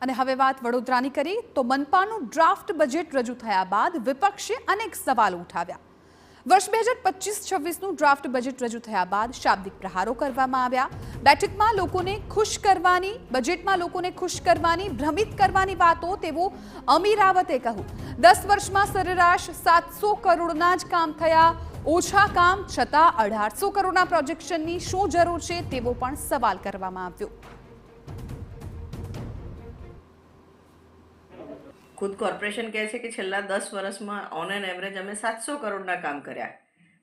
અને હવે વાત વડોદરાની કરી તો મનપાનું ડ્રાફ્ટ બજેટ રજૂ થયા બાદ વિપક્ષે અનેક સવાલો ઉઠાવ્યા। વર્ષ 2025-26નું ડ્રાફ્ટ બજેટ રજૂ થયા બાદ શાબ્દિક પ્રહારો કરવામાં આવ્યા। બેઠકમાં લોકોને ખુશ કરવાની, બજેટમાં લોકોને ખુશ કરવાની, ભ્રમિત કરવાની વાતો તેવો અમીર રાવતે કહ્યું। 10 વર્ષમાં સરેરાશ 700 કરોડના જ કામ થયા, ઓછા કામ છતાં 1800 કરોડના પ્રોજેક્શનની શું જરૂર છે તેવો પણ સવાલ કરવામાં આવ્યો। खुद कॉर्पोरेशन कहे છે કે છેલ્લા 10 વર્ષમાં ઓન એન એવરેજ અમે 700 કરોડના કામ કર્યા,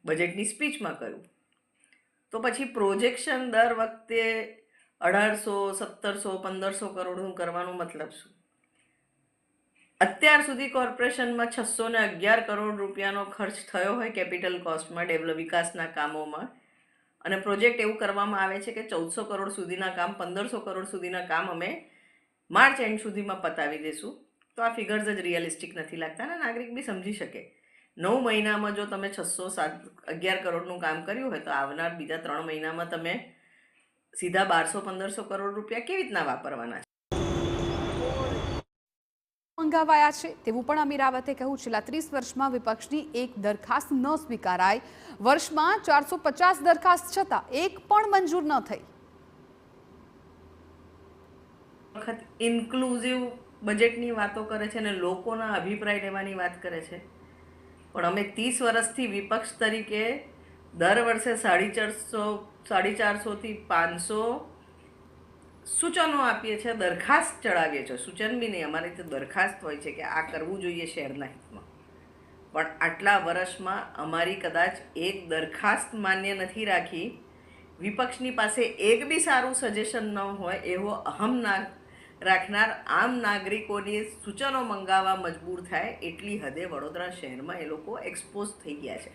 બજેટની સ્પીચમાં કર્યું। તો પછી પ્રોજેક્શન દર વખતે 1800, 1700, 1500 કરોડનું કરવાનો મતલબ શું? અત્યાર સુધી કોર્પોરેશનમાં 611 કરોડ રૂપિયાનો ખર્ચ થયો હોય કેપિટલ કોસ્ટમાં, ડેવલપ વિકાસના કામોમાં, અને પ્રોજેક્ટ એવું કરવામાં આવે છે કે 1400 કરોડ સુધીના કામ, 1500 કરોડ સુધીના કામ અમે માર્ચ એન્ડ સુધીમાં પતાવી દઈશું। તો આ ફિગર્સ જ રિયલિસ્ટિક નથી લાગતા ને નાગરિક બી સમજી શકે। 9 મહિનામાં જો તમે 611 કરોડનું કામ કર્યું હોય તો આવનાર બીજા 3 મહિનામાં તમે સીધા 1200-1500 કરોડ રૂપિયા કેવી રીતના વાપરવાના છે? મંગાવાયા છે તેવું પણ અમીર રાવતે કહ્યું। છેલ્લા 30 વર્ષમાં વિપક્ષની એક દરખાસ્ત ન સ્વીકારાઈ, વર્ષમાં 450 દરખાસ્ત છતાં એક પણ મંજૂર ન થઈ। વખત ઇન્ક્લુઝિવ બજેટની વાતો કરે છે અને લોકોના અભિપ્રાય લેવાની વાત કરે છે, પણ અમે 30 વર્ષથી વિપક્ષ તરીકે દર વર્ષે 450 થી 500 સૂચનો આપીએ છીએ, દરખાસ્ત ચડાવીએ છીએ। સૂચન બી નહીં, અમારી તો દરખાસ્ત હોય છે કે આ કરવું જોઈએ શહેરના હિતમાં, પણ આટલા વર્ષમાં અમારી કદાચ એક દરખાસ્ત માન્ય નથી રાખી। વિપક્ષની પાસે એક બી સારું સજેશન ન હોય એવો અહમ રાખનાર આમ નાગરિકોની સૂચનો મંગાવવા મજબૂર થાય એટલી હદે વડોદરા શહેરમાં એ લોકો એક્સપોઝ થઈ ગયા છે।